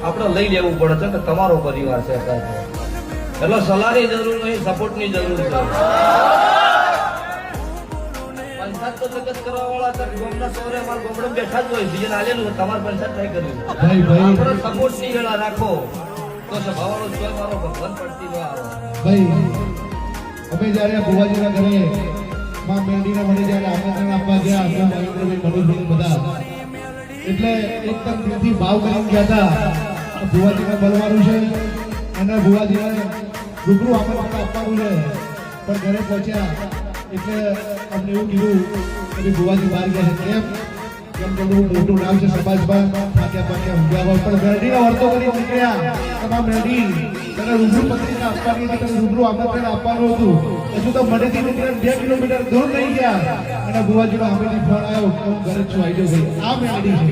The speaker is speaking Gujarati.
આપણે લઈ લેવું પડે છે કે તમારો પરિવાર છે એટલે સલાહની જરૂર નહીં, સપોર્ટની જરૂર છે. પંચાયત તો જગત કરવા વાળા છે, ગામના સૌરે અમારા ગામડે બેઠા જ હોય, બીજે આલેલું તમારે પંચાયત નહીં કર્યું. આપણે સપોર્ટની વેળા રાખો તો સભાવાળો જોઈ મારો ભગવાન પડતી ન આવે. ભાઈ અમે જ્યારે ભુવાજીના ઘરે માં મેંડીના મને જ્યારે આમંત્રણ આપવા ગયા હતા મનોજભાઈ બધા, એટલે એકદમ દિલથી ભાવ કરીને ગયા હતા ભુવાજીને બોલવાનું છે અને ભુવાજીને રૂબરૂ આમંત્રણ આપવાનું છે. પણ ઘરે પહોંચ્યા એટલે અમને એવું કીધું કે ભુવાજી બહાર ગયા છે. કેમ બધું મોટું નામ છે સમાજમાં, થાક્યા પાક્યા ઊંઘ્યા હોય, પણ મેરડીના વર્તો કરી નીકળ્યા. તમામ મેરડી તને રૂબરૂ પત્રિકા આપવાની હતી, તને રૂબરૂ આમંત્રણ આપવાનું હતું. હજુ તો મઢેથી નીકળીને 2 કિલોમીટર દૂર નહીં ગયા અને ભુવાજીનો સામેથી ફોન આવ્યો કે હું ઘરે જ છું, આવી જાઉં. આ મેરડી છે.